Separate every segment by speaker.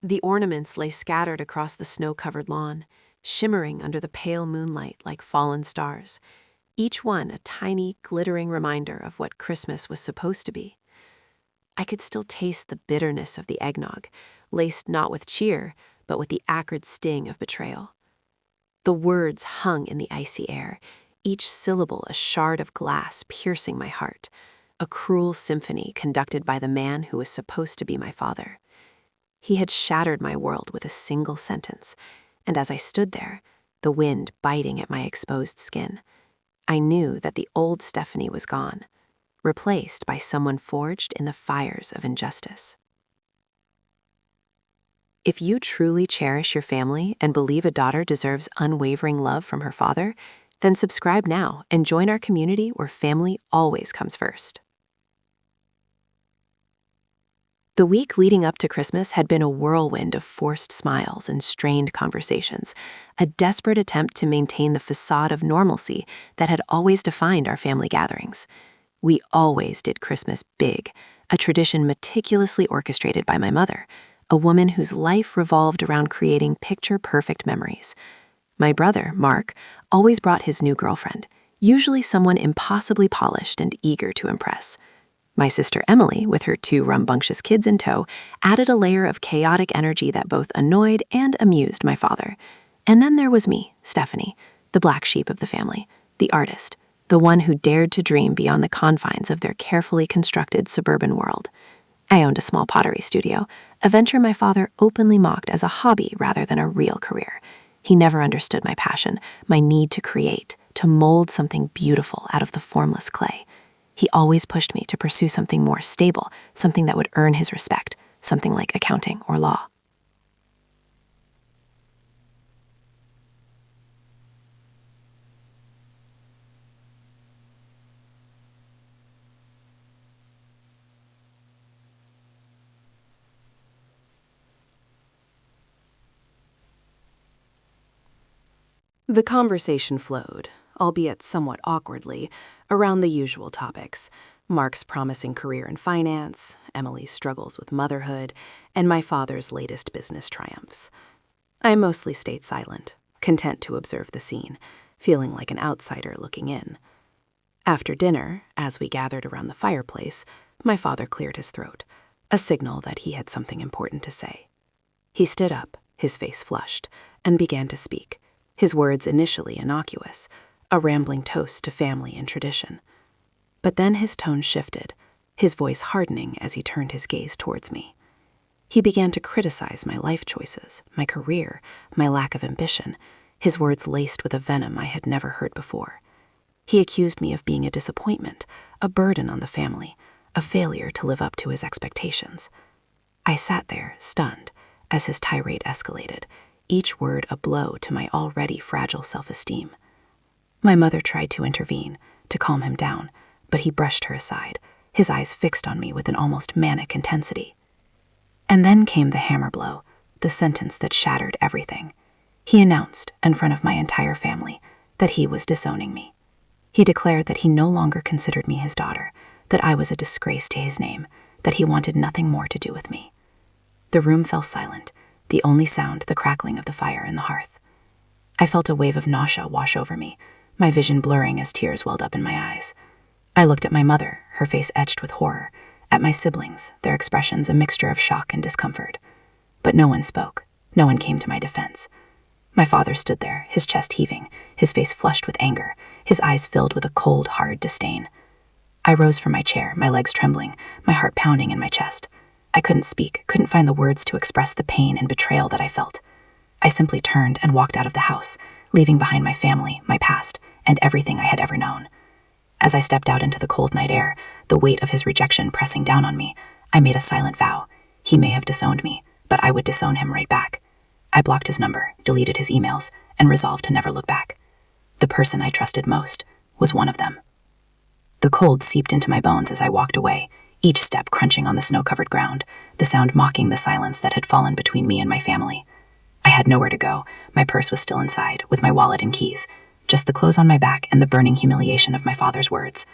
Speaker 1: The ornaments lay scattered across the snow-covered lawn, shimmering under the pale moonlight like fallen stars, each one a tiny, glittering reminder of what Christmas was supposed to be. I could still taste the bitterness of the eggnog, laced not with cheer, but with the acrid sting of betrayal. The words hung in the icy air, each syllable a shard of glass piercing my heart, a cruel symphony conducted by the man who was supposed to be my father. He had shattered my world with a single sentence, and as I stood there, the wind biting at my exposed skin, I knew that the old Stephanie was gone, replaced by someone forged in the fires of injustice. If you truly cherish your family and believe a daughter deserves unwavering love from her father, then subscribe now and join our community where family always comes first. The week leading up to Christmas had been a whirlwind of forced smiles and strained conversations, a desperate attempt to maintain the facade of normalcy that had always defined our family gatherings. We always did Christmas big, a tradition meticulously orchestrated by my mother, a woman whose life revolved around creating picture-perfect memories. My brother, Mark, always brought his new girlfriend, usually someone impossibly polished and eager to impress. My sister Emily, with her 2 rambunctious kids in tow, added a layer of chaotic energy that both annoyed and amused my father. And then there was me, Stephanie, the black sheep of the family, the artist, the one who dared to dream beyond the confines of their carefully constructed suburban world. I owned a small pottery studio, a venture my father openly mocked as a hobby rather than a real career. He never understood my passion, my need to create, to mold something beautiful out of the formless clay. He always pushed me to pursue something more stable, something that would earn his respect, something like accounting or law. The conversation flowed, albeit somewhat awkwardly, around the usual topics: Mark's promising career in finance, Emily's struggles with motherhood, and my father's latest business triumphs. I mostly stayed silent, content to observe the scene, feeling like an outsider looking in. After dinner, as we gathered around the fireplace, my father cleared his throat, a signal that he had something important to say. He stood up, his face flushed, and began to speak, his words initially innocuous, a rambling toast to family and tradition. But then his tone shifted, his voice hardening as he turned his gaze towards me. He began to criticize my life choices, my career, my lack of ambition, his words laced with a venom I had never heard before. He accused me of being a disappointment, a burden on the family, a failure to live up to his expectations. I sat there, stunned, as his tirade escalated, each word a blow to my already fragile self-esteem. My mother tried to intervene, to calm him down, but he brushed her aside, his eyes fixed on me with an almost manic intensity. And then came the hammer blow, the sentence that shattered everything. He announced, in front of my entire family, that he was disowning me. He declared that he no longer considered me his daughter, that I was a disgrace to his name, that he wanted nothing more to do with me. The room fell silent, the only sound the crackling of the fire in the hearth. I felt a wave of nausea wash over me, my vision blurring as tears welled up in my eyes. I looked at my mother, her face etched with horror, at my siblings, their expressions a mixture of shock and discomfort. But no one spoke, no one came to my defense. My father stood there, his chest heaving, his face flushed with anger, his eyes filled with a cold, hard disdain. I rose from my chair, my legs trembling, my heart pounding in my chest. I couldn't speak, couldn't find the words to express the pain and betrayal that I felt. I simply turned and walked out of the house, leaving behind my family, my past, and everything I had ever known. As I stepped out into the cold night air, the weight of his rejection pressing down on me, I made a silent vow. He may have disowned me, but I would disown him right back. I blocked his number, deleted his emails, and resolved to never look back. The person I trusted most was one of them. The cold seeped into my bones as I walked away, each step crunching on the snow-covered ground, the sound mocking the silence that had fallen between me and my family. I had nowhere to go. My purse was still inside, with my wallet and keys, just the clothes on my back and the burning humiliation of my father's words.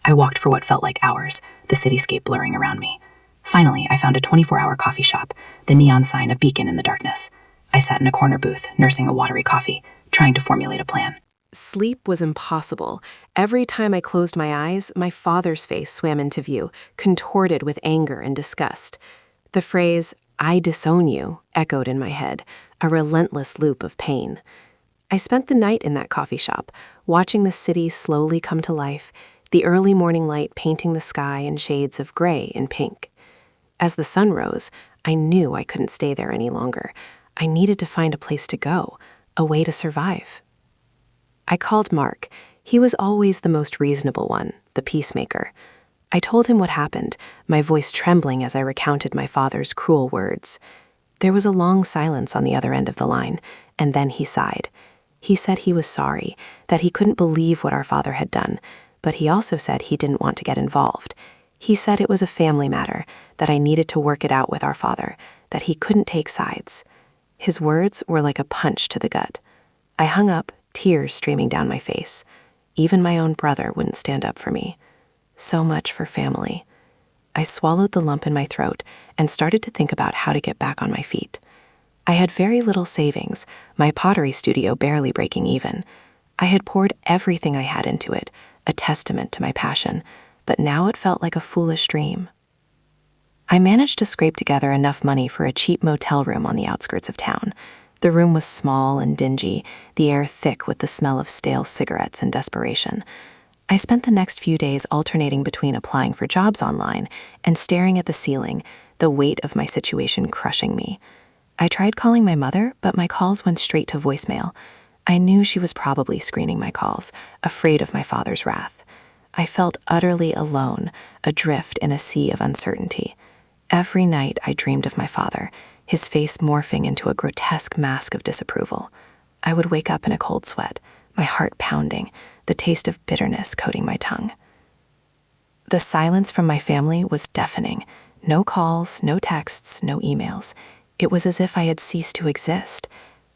Speaker 1: I walked for what felt like hours, the cityscape blurring around me. Finally, I found a 24-hour coffee shop, the neon sign a beacon in the darkness. I sat in a corner booth, nursing a watery coffee, trying to formulate a plan. Sleep was impossible. Every time I closed my eyes, my father's face swam into view, contorted with anger and disgust. The phrase, "I disown you," echoed in my head, a relentless loop of pain. I spent the night in that coffee shop, watching the city slowly come to life, the early morning light painting the sky in shades of gray and pink. As the sun rose, I knew I couldn't stay there any longer. I needed to find a place to go, a way to survive. I called Mark. He was always the most reasonable one, the peacemaker. I told him what happened, my voice trembling as I recounted my father's cruel words. There was a long silence on the other end of the line, and then he sighed. He said he was sorry, that he couldn't believe what our father had done, but he also said he didn't want to get involved. He said it was a family matter, that I needed to work it out with our father, that he couldn't take sides. His words were like a punch to the gut. I hung up, tears streaming down my face. Even my own brother wouldn't stand up for me. So much for family. I swallowed the lump in my throat and started to think about how to get back on my feet. I had very little savings, my pottery studio barely breaking even. I had poured everything I had into it, a testament to my passion, but now it felt like a foolish dream. I managed to scrape together enough money for a cheap motel room on the outskirts of town. The room was small and dingy, the air thick with the smell of stale cigarettes and desperation. I spent the next few days alternating between applying for jobs online and staring at the ceiling, the weight of my situation crushing me. I tried calling my mother, but my calls went straight to voicemail. I knew she was probably screening my calls, afraid of my father's wrath. I felt utterly alone, adrift in a sea of uncertainty. Every night I dreamed of my father, his face morphing into a grotesque mask of disapproval. I would wake up in a cold sweat, my heart pounding, the taste of bitterness coating my tongue. The silence from my family was deafening. No calls, no texts, no emails. It was as if I had ceased to exist.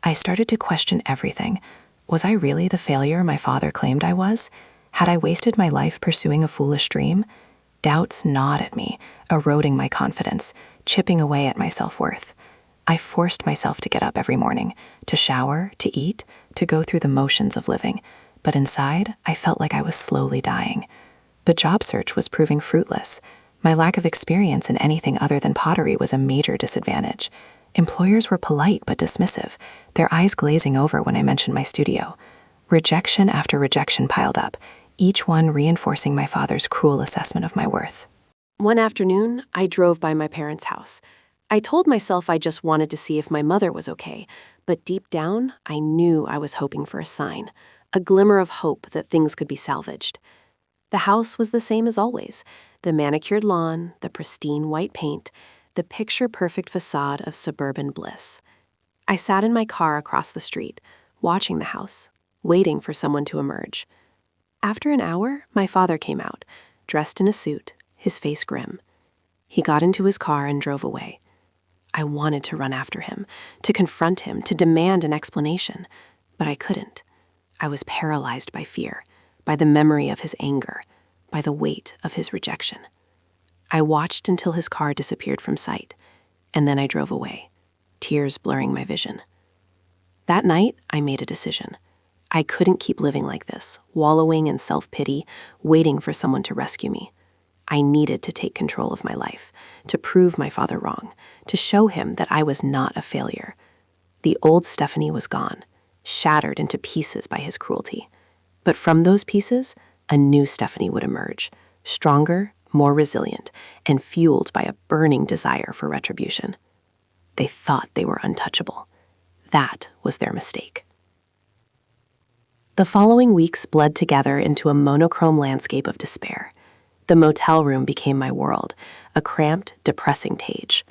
Speaker 1: I started to question everything. Was I really the failure my father claimed I was? Had I wasted my life pursuing a foolish dream? Doubts gnawed at me, eroding my confidence, chipping away at my self-worth. I forced myself to get up every morning, to shower, to eat, to go through the motions of living. But inside, I felt like I was slowly dying. The job search was proving fruitless. My lack of experience in anything other than pottery was a major disadvantage. Employers were polite but dismissive, their eyes glazing over when I mentioned my studio. Rejection after rejection piled up, each one reinforcing my father's cruel assessment of my worth. One afternoon, I drove by my parents' house. I told myself I just wanted to see if my mother was okay, but deep down, I knew I was hoping for a sign, a glimmer of hope that things could be salvaged. The house was the same as always, the manicured lawn, the pristine white paint, the picture-perfect facade of suburban bliss. I sat in my car across the street, watching the house, waiting for someone to emerge. After an hour, my father came out, dressed in a suit, his face grim. He got into his car and drove away. I wanted to run after him, to confront him, to demand an explanation, but I couldn't. I was paralyzed by fear, by the memory of his anger, by the weight of his rejection. I watched until his car disappeared from sight, and then I drove away, tears blurring my vision. That night, I made a decision. I couldn't keep living like this, wallowing in self-pity, waiting for someone to rescue me. I needed to take control of my life, to prove my father wrong, to show him that I was not a failure. The old Stephanie was gone, shattered into pieces by his cruelty. But from those pieces, a new Stephanie would emerge, stronger, more resilient, and fueled by a burning desire for retribution. They thought they were untouchable. That was their mistake. The following weeks bled together into a monochrome landscape of despair. The motel room became my world, a cramped, depressing cage.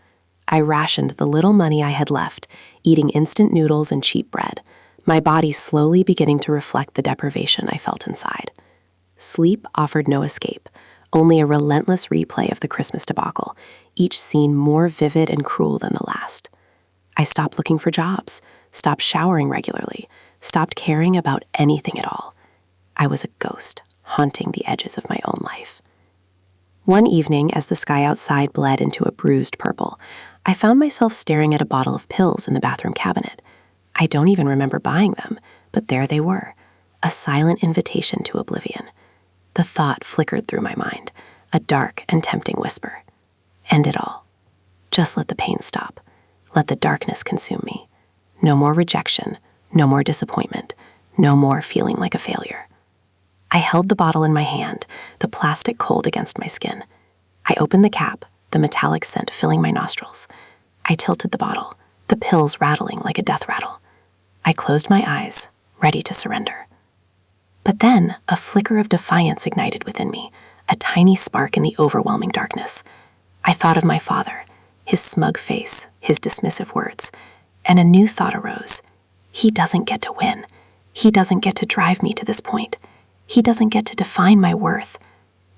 Speaker 1: I rationed the little money I had left, eating instant noodles and cheap bread, my body slowly beginning to reflect the deprivation I felt inside. Sleep offered no escape, only a relentless replay of the Christmas debacle, each scene more vivid and cruel than the last. I stopped looking for jobs, stopped showering regularly, stopped caring about anything at all. I was a ghost, haunting the edges of my own life. One evening, as the sky outside bled into a bruised purple, I found myself staring at a bottle of pills in the bathroom cabinet. I don't even remember buying them, but there they were, a silent invitation to oblivion. The thought flickered through my mind, a dark and tempting whisper. End it all. Just let the pain stop. Let the darkness consume me. No more rejection, no more disappointment, no more feeling like a failure. I held the bottle in my hand, the plastic cold against my skin. I opened the cap, the metallic scent filling my nostrils. I tilted the bottle, the pills rattling like a death rattle. I closed my eyes, ready to surrender. But then a flicker of defiance ignited within me, a tiny spark in the overwhelming darkness. I thought of my father, his smug face, his dismissive words, and a new thought arose. He doesn't get to win. He doesn't get to drive me to this point. He doesn't get to define my worth.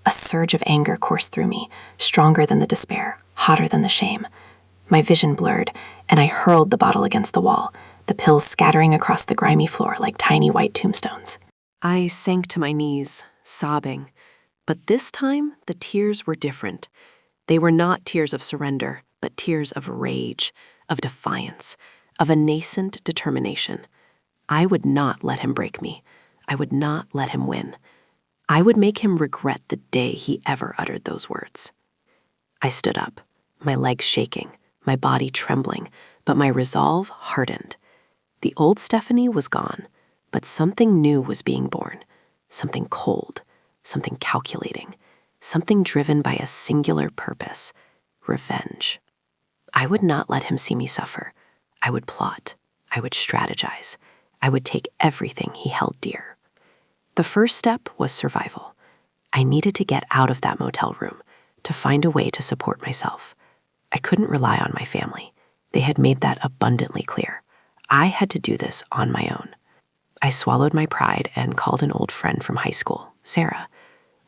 Speaker 1: A surge of anger coursed through me, stronger than the despair, hotter than the shame. My vision blurred, and I hurled the bottle against the wall, the pills scattering across the grimy floor like tiny white tombstones. I sank to my knees, sobbing. But this time, the tears were different. They were not tears of surrender, but tears of rage, of defiance, of a nascent determination. I would not let him break me. I would not let him win. I would make him regret the day he ever uttered those words. I stood up, my legs shaking, my body trembling, but my resolve hardened. The old Stephanie was gone, but something new was being born, something cold, something calculating, something driven by a singular purpose, revenge. I would not let him see me suffer. I would plot. I would strategize. I would take everything he held dear. The first step was survival. I needed to get out of that motel room, to find a way to support myself. I couldn't rely on my family. They had made that abundantly clear. I had to do this on my own. I swallowed my pride and called an old friend from high school, Sarah.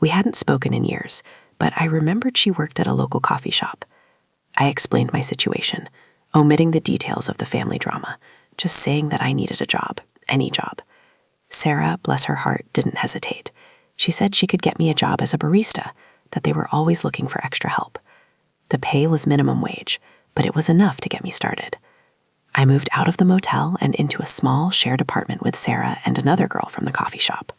Speaker 1: We hadn't spoken in years, but I remembered she worked at a local coffee shop. I explained my situation, omitting the details of the family drama, just saying that I needed a job, any job. Sarah, bless her heart, didn't hesitate. She said she could get me a job as a barista, that they were always looking for extra help. The pay was minimum wage, but it was enough to get me started. I moved out of the motel and into a small shared apartment with Sarah and another girl from the coffee shop.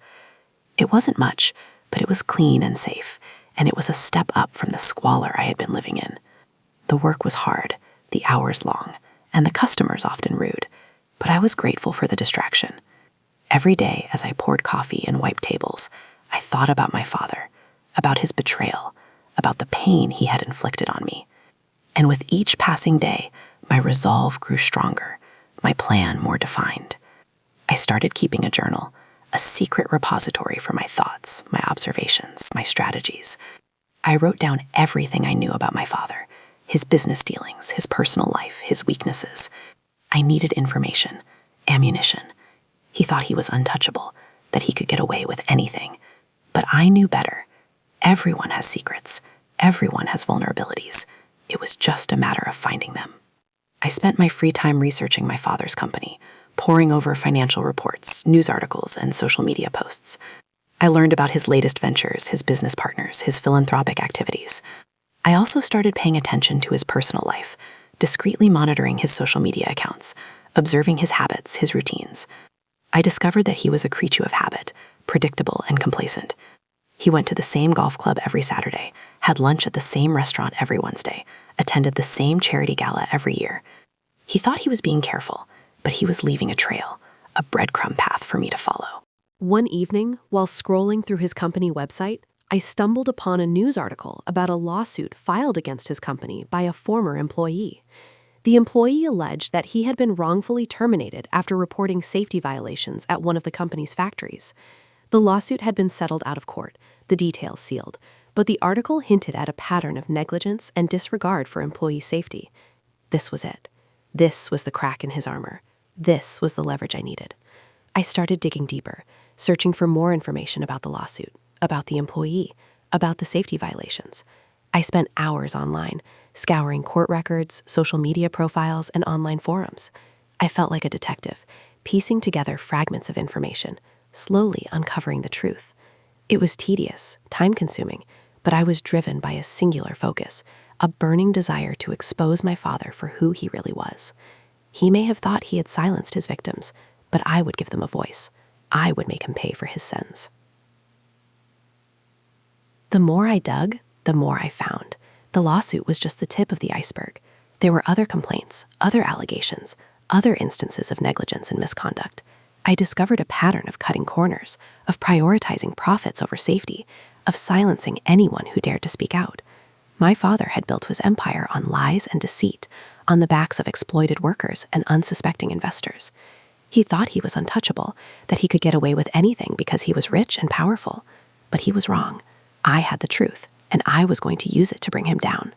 Speaker 1: It wasn't much, but it was clean and safe, and it was a step up from the squalor I had been living in. The work was hard, the hours long, and the customers often rude, but I was grateful for the distraction. Every day, as I poured coffee and wiped tables, I thought about my father, about his betrayal, about the pain he had inflicted on me. And with each passing day, my resolve grew stronger, my plan more defined. I started keeping a journal, a secret repository for my thoughts, my observations, my strategies. I wrote down everything I knew about my father, his business dealings, his personal life, his weaknesses. I needed information, ammunition. He thought he was untouchable, that he could get away with anything. But I knew better. Everyone has secrets. Everyone has vulnerabilities. It was just a matter of finding them. I spent my free time researching my father's company, poring over financial reports, news articles, and social media posts. I learned about his latest ventures, his business partners, his philanthropic activities. I also started paying attention to his personal life, discreetly monitoring his social media accounts, observing his habits, his routines. I discovered that he was a creature of habit, predictable and complacent. He went to the same golf club every Saturday, had lunch at the same restaurant every Wednesday, attended the same charity gala every year. He thought he was being careful, but he was leaving a trail, a breadcrumb path for me to follow. One evening, while scrolling through his company website, I stumbled upon a news article about a lawsuit filed against his company by a former employee. The employee alleged that he had been wrongfully terminated after reporting safety violations at one of the company's factories. The lawsuit had been settled out of court, the details sealed, but the article hinted at a pattern of negligence and disregard for employee safety. This was it. This was the crack in his armor. This was the leverage I needed. I started digging deeper, searching for more information about the lawsuit, about the employee, about the safety violations. I spent hours online, scouring court records, social media profiles, and online forums. I felt like a detective, piecing together fragments of information, slowly uncovering the truth. It was tedious, time-consuming, but I was driven by a singular focus, a burning desire to expose my father for who he really was. He may have thought he had silenced his victims, but I would give them a voice. I would make him pay for his sins. The more I dug, the more I found. The lawsuit was just the tip of the iceberg. There were other complaints, other allegations, other instances of negligence and misconduct. I discovered a pattern of cutting corners, of prioritizing profits over safety, of silencing anyone who dared to speak out. My father had built his empire on lies and deceit, on the backs of exploited workers and unsuspecting investors. He thought he was untouchable, that he could get away with anything because he was rich and powerful. But he was wrong. I had the truth, and I was going to use it to bring him down.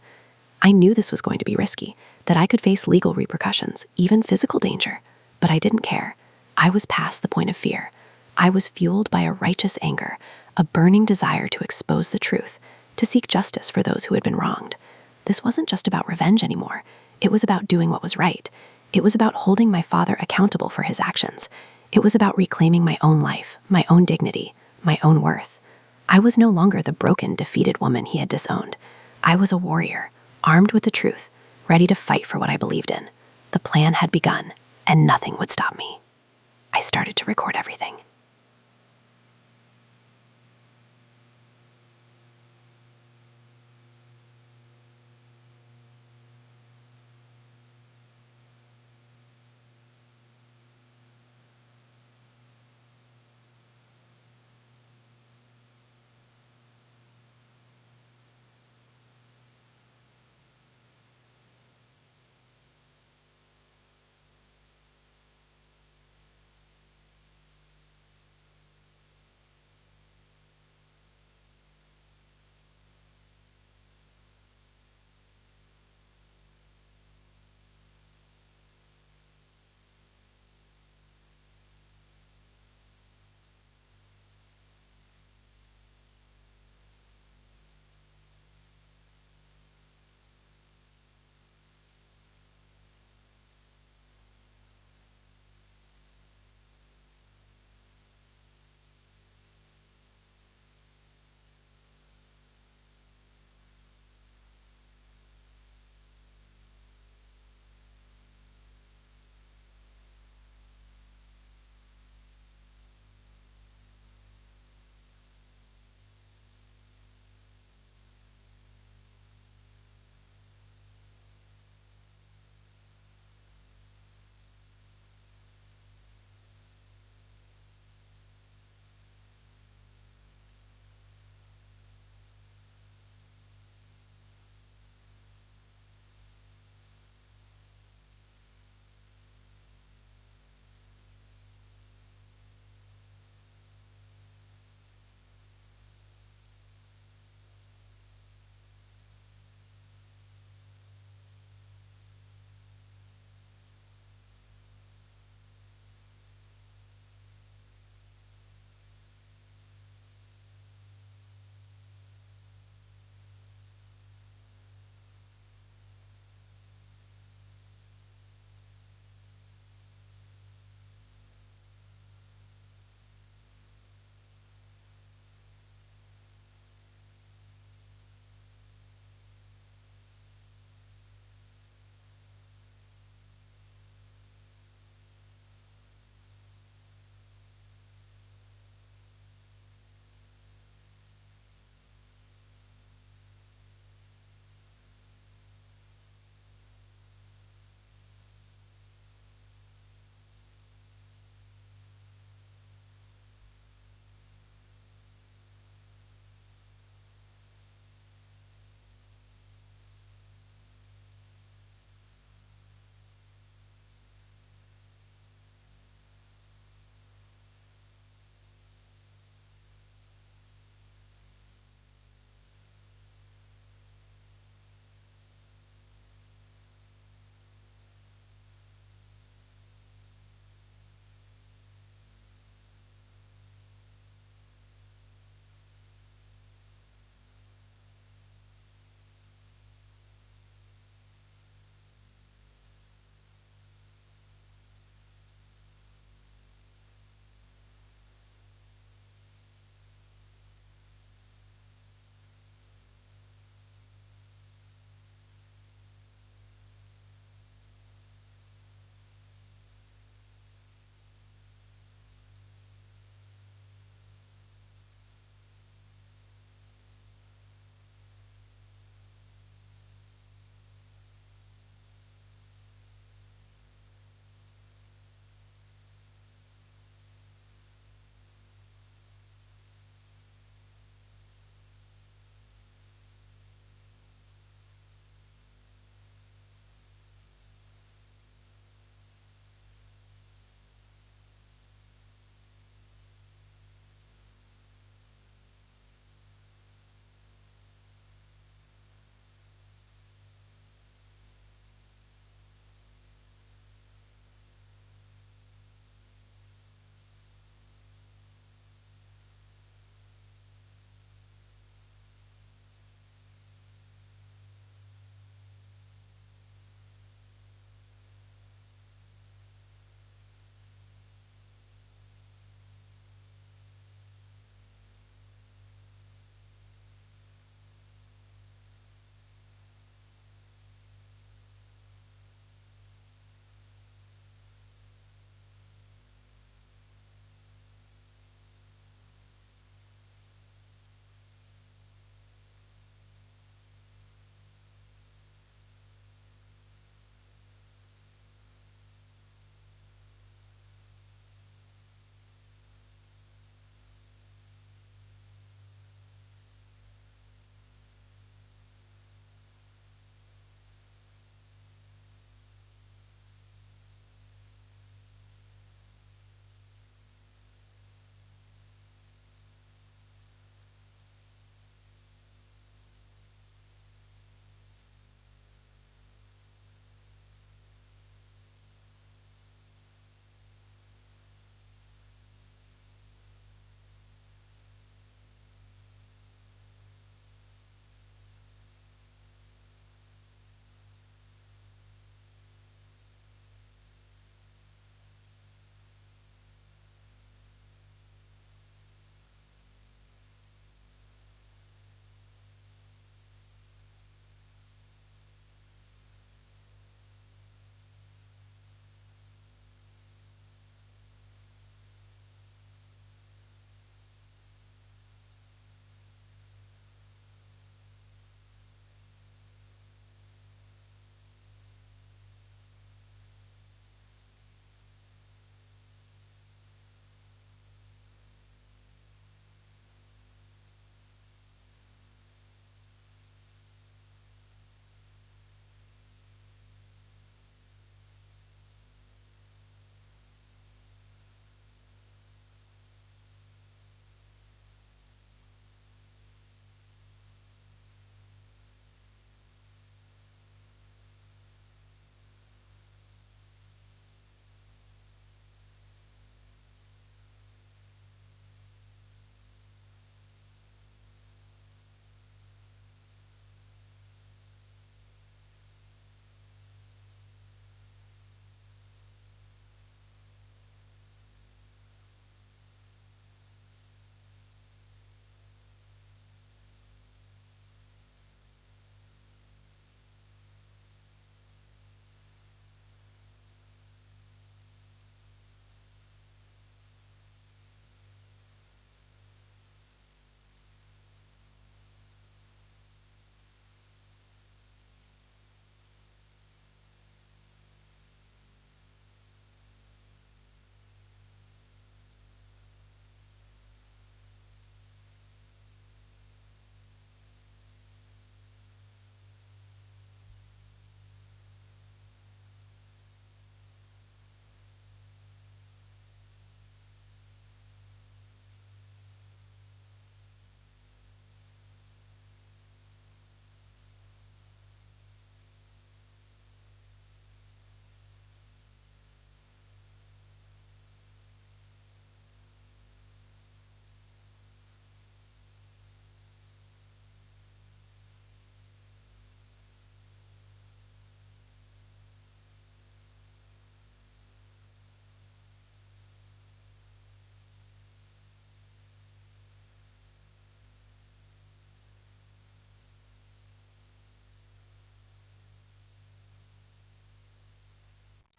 Speaker 1: I knew this was going to be risky, that I could face legal repercussions, even physical danger. But I didn't care. I was past the point of fear. I was fueled by a righteous anger, a burning desire to expose the truth, to seek justice for those who had been wronged. This wasn't just about revenge anymore. It was about doing what was right. It was about holding my father accountable for his actions. It was about reclaiming my own life, my own dignity, my own worth. I was no longer the broken, defeated woman he had disowned. I was a warrior, armed with the truth, ready to fight for what I believed in. The plan had begun, and nothing would stop me. I started to record everything.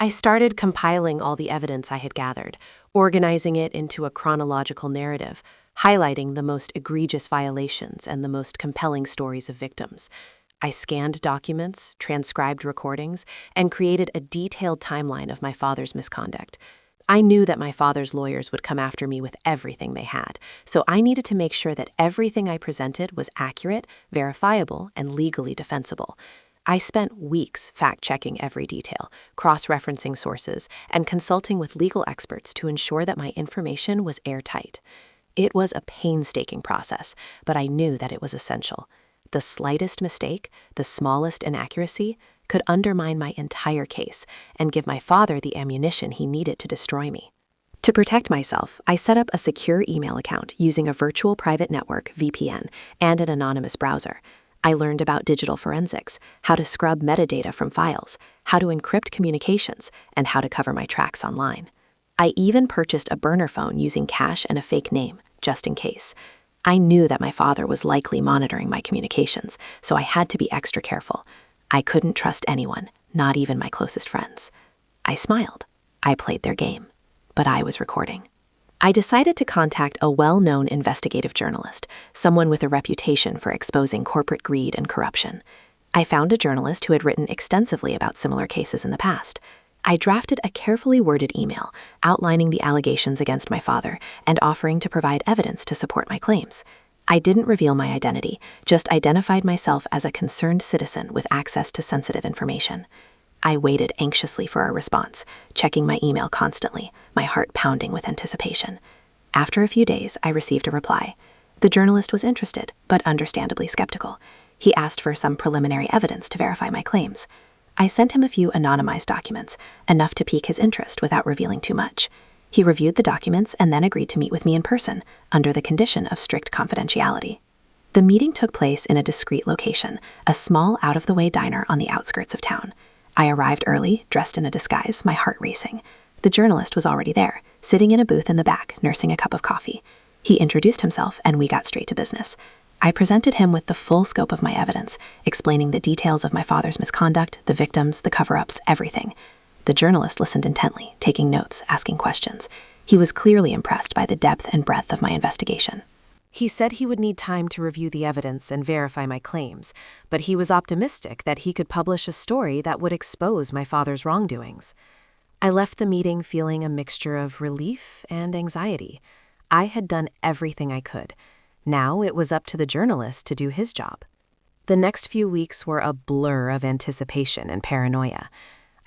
Speaker 2: I started compiling all the evidence I had gathered, organizing it into a chronological narrative, highlighting the most egregious violations and the most compelling stories of victims. I scanned documents, transcribed recordings, and created a detailed timeline of my father's misconduct. I knew that my father's lawyers would come after me with everything they had, so I needed to make sure that everything I presented was accurate, verifiable, and legally defensible. I spent weeks fact-checking every detail, cross-referencing sources, and consulting with legal experts to ensure that my information was airtight. It was a painstaking process, but I knew that it was essential. The slightest mistake, the smallest inaccuracy, could undermine my entire case and give my father the ammunition he needed to destroy me. To protect myself, I set up a secure email account using a virtual private network, VPN, and an anonymous browser. I learned about digital forensics, how to scrub metadata from files, how to encrypt communications, and how to cover my tracks online. I even purchased a burner phone using cash and a fake name, just in case. I knew that my father was likely monitoring my communications, so I had to be extra careful. I couldn't trust anyone, not even my closest friends. I smiled. I played their game. But I was recording. I decided to contact a well-known investigative journalist, someone with a reputation for exposing corporate greed and corruption. I found a journalist who had written extensively about similar cases in the past. I drafted a carefully worded email outlining the allegations against my father and offering to provide evidence to support my claims. I didn't reveal my identity, just identified myself as a concerned citizen with access to sensitive information. I waited anxiously for a response, checking my email constantly, my heart pounding with anticipation. After a few days, I received a reply. The journalist was interested, but understandably skeptical. He asked for some preliminary evidence to verify my claims. I sent him a few anonymized documents, enough to pique his interest without revealing too much. He reviewed the documents and then agreed to meet with me in person, under the condition of strict confidentiality. The meeting took place in a discreet location, a small out-of-the-way diner on the outskirts of town. I arrived early, dressed in a disguise, my heart racing. The journalist was already there, sitting in a booth in the back, nursing a cup of coffee. He introduced himself, and we got straight to business. I presented him with the full scope of my evidence, explaining the details of my father's misconduct, the victims, the cover-ups, everything. The journalist listened intently, taking notes, asking questions. He was clearly impressed by the depth and breadth of my investigation.
Speaker 1: He said he would need time to review the evidence and verify my claims, but he was optimistic that he could publish a story that would expose my father's wrongdoings. I left the meeting feeling a mixture of relief and anxiety. I had done everything I could. Now it was up to the journalist to do his job. The next few weeks were a blur of anticipation and paranoia.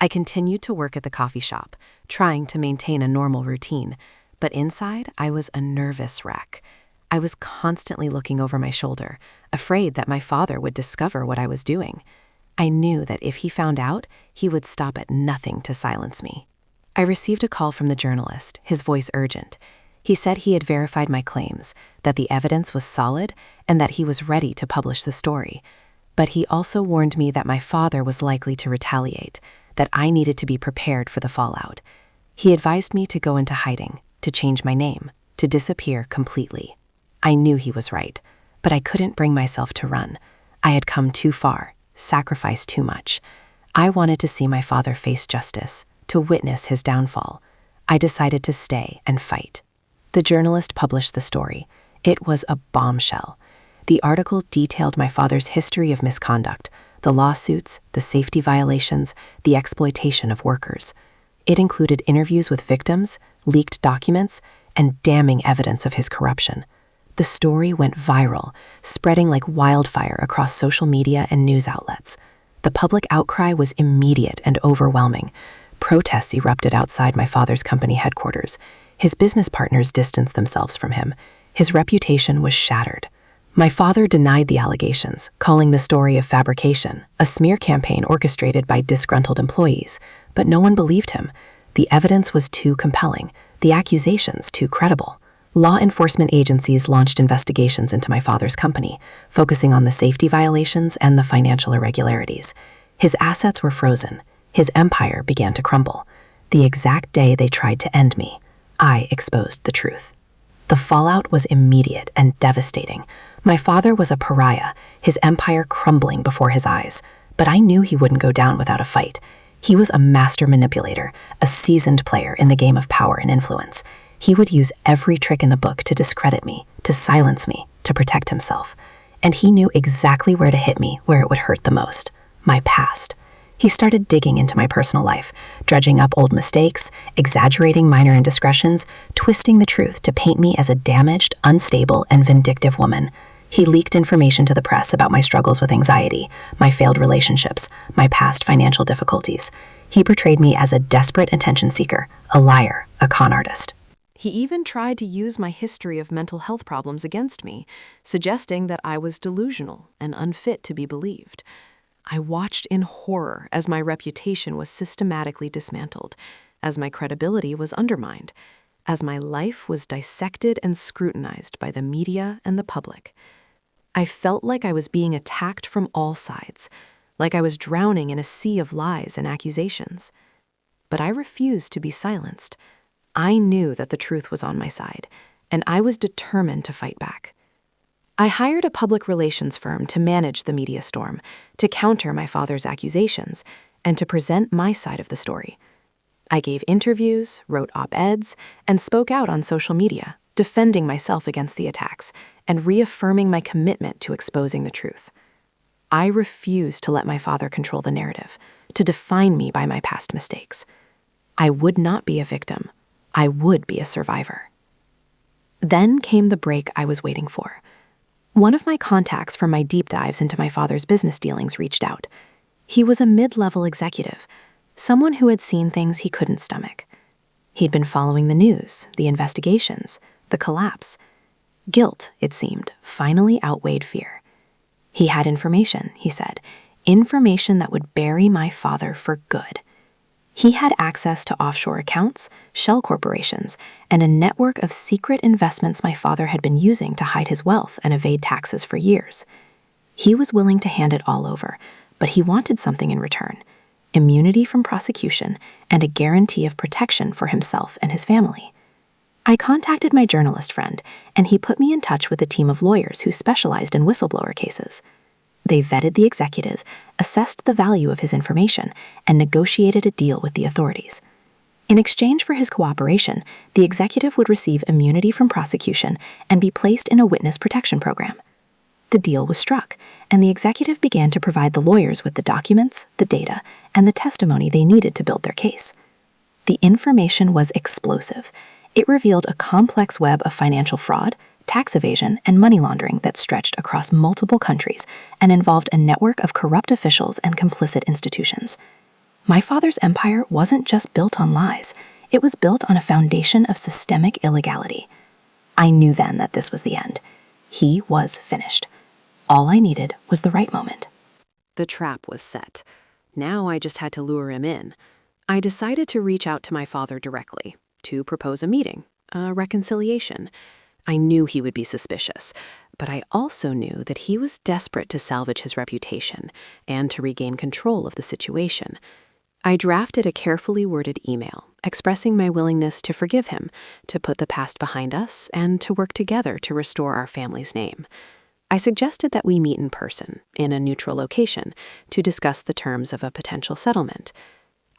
Speaker 1: I continued to work at the coffee shop, trying to maintain a normal routine, but inside I was a nervous wreck. I was constantly looking over my shoulder, afraid that my father would discover what I was doing. I knew that if he found out, he would stop at nothing to silence me. I received a call from the journalist, his voice urgent. He said he had verified my claims, that the evidence was solid, and that he was ready to publish the story. But he also warned me that my father was likely to retaliate, that I needed to be prepared for the fallout. He advised me to go into hiding, to change my name, to disappear completely. I knew he was right, but I couldn't bring myself to run. I had come too far, sacrificed too much. I wanted to see my father face justice, to witness his downfall. I decided to stay and fight. The journalist published the story. It was a bombshell. The article detailed my father's history of misconduct, the lawsuits, the safety violations, the exploitation of workers. It included interviews with victims, leaked documents, and damning evidence of his corruption. The story went viral, spreading like wildfire across social media and news outlets. The public outcry was immediate and overwhelming. Protests erupted outside my father's company headquarters. His business partners distanced themselves from him. His reputation was shattered. My father denied the allegations, calling the story a fabrication, a smear campaign orchestrated by disgruntled employees. But no one believed him. The evidence was too compelling, the accusations too credible. Law enforcement agencies launched investigations into my father's company, focusing on the safety violations and the financial irregularities. His assets were frozen. His empire began to crumble. The exact day they tried to end me, I exposed the truth. The fallout was immediate and devastating. My father was a pariah, his empire crumbling before his eyes. But I knew he wouldn't go down without a fight. He was a master manipulator, a seasoned player in the game of power and influence. He would use every trick in the book to discredit me, to silence me, to protect himself. And he knew exactly where to hit me, where it would hurt the most: my past. He started digging into my personal life, dredging up old mistakes, exaggerating minor indiscretions, twisting the truth to paint me as a damaged, unstable, and vindictive woman. He leaked information to the press about my struggles with anxiety, my failed relationships, my past financial difficulties. He portrayed me as a desperate attention seeker, a liar, a con artist. He even tried to use my history of mental health problems against me, suggesting that I was delusional and unfit to be believed. I watched in horror as my reputation was systematically dismantled, as my credibility was undermined, as my life was dissected and scrutinized by the media and the public. I felt like I was being attacked from all sides, like I was drowning in a sea of lies and accusations. But I refused to be silenced. I knew that the truth was on my side, and I was determined to fight back. I hired a public relations firm to manage the media storm, to counter my father's accusations, and to present my side of the story. I gave interviews, wrote op-eds, and spoke out on social media, defending myself against the attacks and reaffirming my commitment to exposing the truth. I refused to let my father control the narrative, to define me by my past mistakes. I would not be a victim. I would be a survivor. Then came the break I was waiting for. One of my contacts from my deep dives into my father's business dealings reached out. He was a mid-level executive, someone who had seen things he couldn't stomach. He'd been following the news, the investigations, the collapse. Guilt, it seemed, finally outweighed fear. He had information, he said, information that would bury my father for good. He had access to offshore accounts, shell corporations, and a network of secret investments my father had been using to hide his wealth and evade taxes for years. He was willing to hand it all over, but he wanted something in return: immunity from prosecution and a guarantee of protection for himself and his family. I contacted my journalist friend, and he put me in touch with a team of lawyers who specialized in whistleblower cases. They vetted the executive, assessed the value of his information, and negotiated a deal with the authorities. In exchange for his cooperation, the executive would receive immunity from prosecution and be placed in a witness protection program. The deal was struck, and the executive began to provide the lawyers with the documents, the data, and the testimony they needed to build their case. The information was explosive. It revealed a complex web of financial fraud, tax evasion, and money laundering that stretched across multiple countries and involved a network of corrupt officials and complicit institutions. My father's empire wasn't just built on lies. It was built on a foundation of systemic illegality. I knew then that this was the end. He was finished. All I needed was the right moment. The trap was set. Now I just had to lure him in. I decided to reach out to my father directly, to propose a meeting, a reconciliation. I knew he would be suspicious, but I also knew that he was desperate to salvage his reputation and to regain control of the situation. I drafted a carefully worded email expressing my willingness to forgive him, to put the past behind us, and to work together to restore our family's name. I suggested that we meet in person, in a neutral location, to discuss the terms of a potential settlement.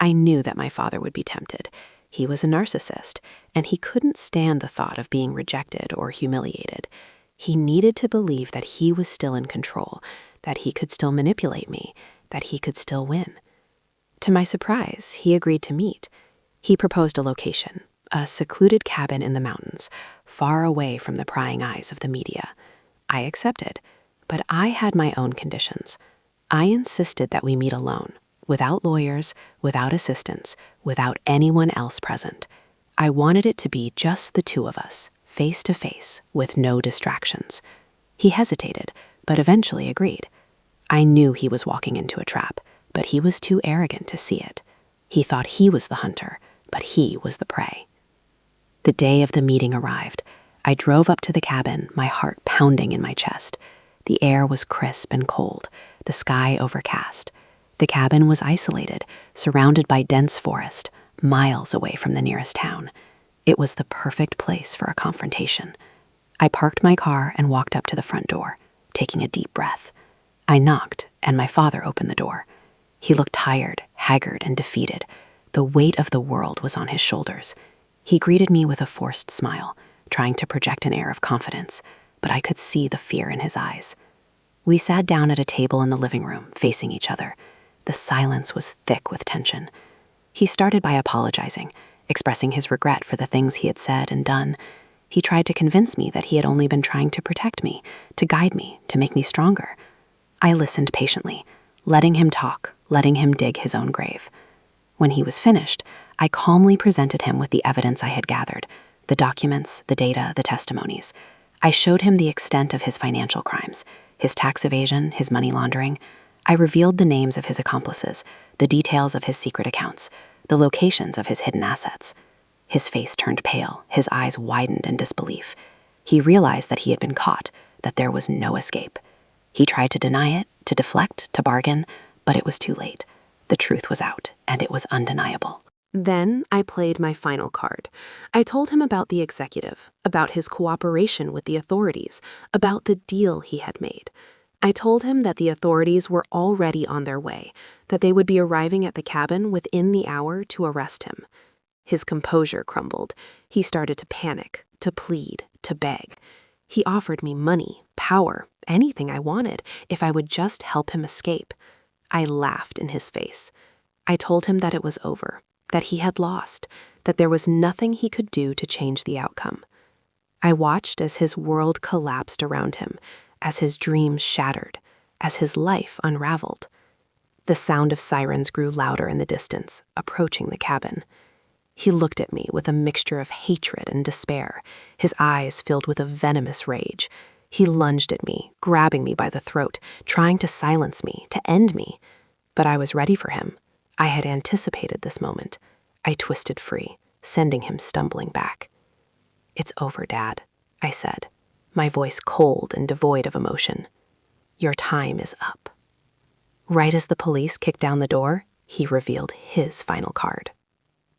Speaker 1: I knew that my father would be tempted. He was a narcissist, and he couldn't stand the thought of being rejected or humiliated. He needed to believe that he was still in control, that he could still manipulate me, that he could still win. To my surprise, he agreed to meet. He proposed a location, a secluded cabin in the mountains, far away from the prying eyes of the media. I accepted, but I had my own conditions. I insisted that we meet alone, without lawyers, without assistance, without anyone else present. I wanted it to be just the two of us, face to face, with no distractions. He hesitated, but eventually agreed. I knew he was walking into a trap, but he was too arrogant to see it. He thought he was the hunter, but he was the prey. The day of the meeting arrived. I drove up to the cabin, my heart pounding in my chest. The air was crisp and cold, the sky overcast. The cabin was isolated, surrounded by dense forest, miles away from the nearest town. It was the perfect place for a confrontation. I parked my car and walked up to the front door, taking a deep breath. I knocked, and my father opened the door.
Speaker 2: He looked tired, haggard, and defeated. The weight of the world was on his shoulders. He greeted me with a forced smile, trying to project an air of confidence, but I could see the fear in his eyes. We sat down at a table in the living room, facing each other. The silence was thick with tension. He started by apologizing, expressing his regret for the things he had said and done. He tried to convince me that he had only been trying to protect me, to guide me, to make me stronger. I listened patiently, letting him talk, letting him dig his own grave. When he was finished, I calmly presented him with the evidence I had gathered, the documents, the data, the testimonies. I showed him the extent of his financial crimes, his tax evasion, his money laundering. I revealed the names of his accomplices, the details of his secret accounts, the locations of his hidden assets. His face turned pale, his eyes widened in disbelief. He realized that he had been caught, that there was no escape. He tried to deny it, to deflect, to bargain, but it was too late. The truth was out, and it was undeniable. Then I played my final card. I told him about the executive, about his cooperation with the authorities, about the deal he had made. I told him that the authorities were already on their way, that they would be arriving at the cabin within the hour to arrest him. His composure crumbled. He started to panic, to plead, to beg. He offered me money, power, anything I wanted, if I would just help him escape. I laughed in his face. I told him that it was over, that he had lost, that there was nothing he could do to change the outcome. I watched as his world collapsed around him, as his dreams shattered, as his life unraveled. The sound of sirens grew louder in the distance, approaching the cabin. He looked at me with a mixture of hatred and despair, his eyes filled with a venomous rage. He lunged at me, grabbing me by the throat, trying to silence me, to end me. But I was ready for him. I had anticipated this moment. I twisted free, sending him stumbling back. "It's over, Dad," I said, my voice cold and devoid of emotion. "Your time is up." Right as the police kicked down the door, he revealed his final card.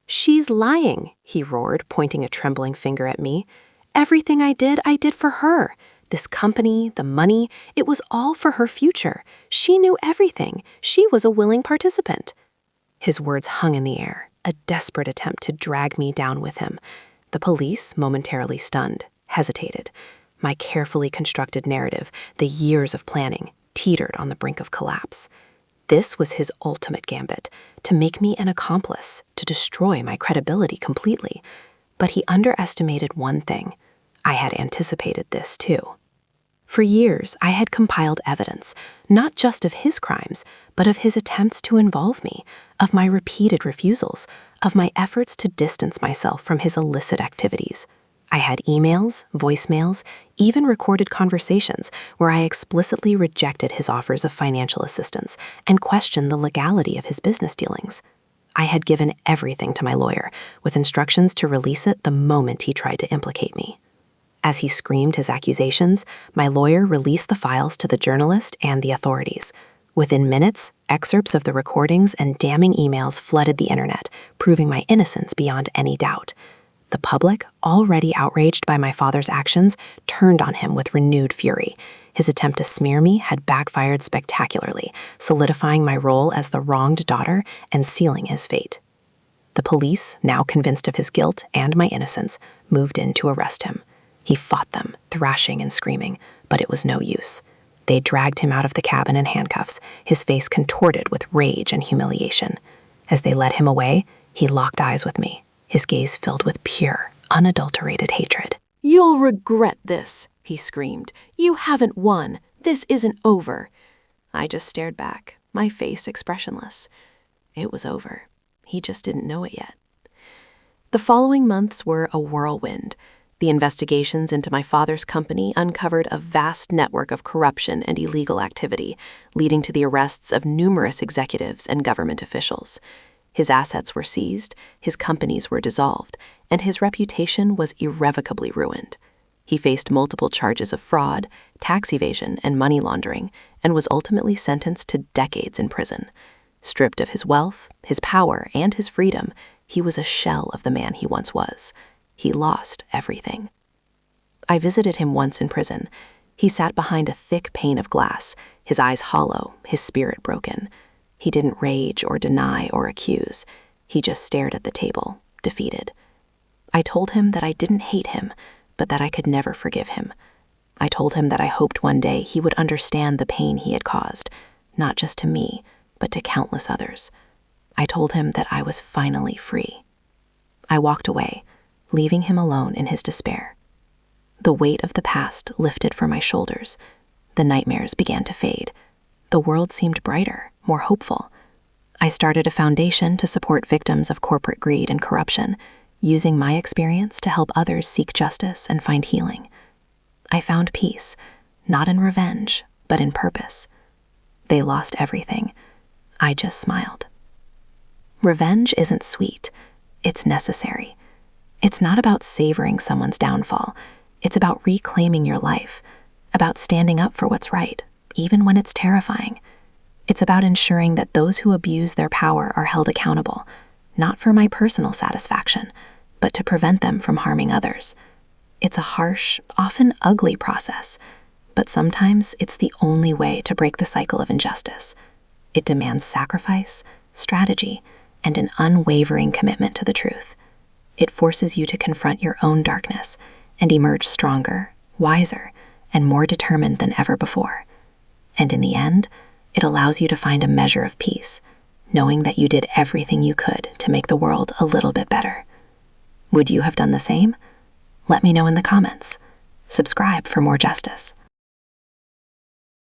Speaker 2: "She's lying," he roared, pointing a trembling finger at me. "Everything I did for her. This company, the money, it was all for her future. She knew everything. She was a willing participant." His words hung in the air, a desperate attempt to drag me down with him. The police, momentarily stunned, hesitated. My carefully constructed narrative, the years of planning, teetered on the brink of collapse. This was his ultimate gambit, to make me an accomplice, to destroy my credibility completely. But he underestimated one thing. I had anticipated this too. For years, I had compiled evidence, not just of his crimes, but of his attempts to involve me, of my repeated refusals, of my efforts to distance myself from his illicit activities. I had emails, voicemails, even recorded conversations where I explicitly rejected his offers of financial assistance and questioned the legality of his business dealings. I had given everything to my lawyer, with instructions to release it the moment he tried to implicate me. As he screamed his accusations, my lawyer released the files to the journalist and the authorities. Within minutes, excerpts of the recordings and damning emails flooded the internet, proving my innocence beyond any doubt. The public, already outraged by my father's actions, turned on him with renewed fury. His attempt to smear me had backfired spectacularly, solidifying my role as the wronged daughter and sealing his fate. The police, now convinced of his guilt and my innocence, moved in to arrest him. He fought them, thrashing and screaming, but it was no use. They dragged him out of the cabin in handcuffs, his face contorted with rage and humiliation. As they led him away, he locked eyes with me, his gaze filled with pure, unadulterated hatred.
Speaker 1: "You'll regret this," he screamed. "You haven't won. This isn't over." I just stared back, my face expressionless. It was over. He just didn't know it yet. The following months were a whirlwind. The investigations into my father's company uncovered a vast network of corruption and illegal activity, leading to the arrests of numerous executives and government officials. His assets were seized, his companies were dissolved, and his reputation was irrevocably ruined. He faced multiple charges of fraud, tax evasion, and money laundering, and was ultimately sentenced to decades in prison. Stripped of his wealth, his power, and his freedom, he was a shell of the man he once was. He lost everything. I visited him once in prison. He sat behind a thick pane of glass, his eyes hollow, his spirit broken.
Speaker 2: He didn't rage or deny or accuse. He just stared at the table, defeated. I told him that I didn't hate him, but that I could never forgive him. I told him that I hoped one day he would understand the pain he had caused, not just to me, but to countless others. I told him that I was finally free. I walked away, leaving him alone in his despair. The weight of the past lifted from my shoulders. The nightmares began to fade. The world seemed brighter, more hopeful. I started a foundation to support victims of corporate greed and corruption, using my experience to help others seek justice and find healing. I found peace, not in revenge, but in purpose. They lost everything. I just smiled. Revenge isn't sweet. It's necessary. It's not about savoring someone's downfall. It's about reclaiming your life, about standing up for what's right, even when it's terrifying. It's about ensuring that those who abuse their power are held accountable, not for my personal satisfaction, but to prevent them from harming others. It's a harsh, often ugly process, but sometimes it's the only way to break the cycle of injustice. It demands sacrifice, strategy, and an unwavering commitment to the truth. It forces you to confront your own darkness and emerge stronger, wiser, and more determined than ever before. And in the end, it allows you to find a measure of peace, knowing that you did everything you could to make the world a little bit better. Would you have done the same? Let me know in the comments. Subscribe for more justice.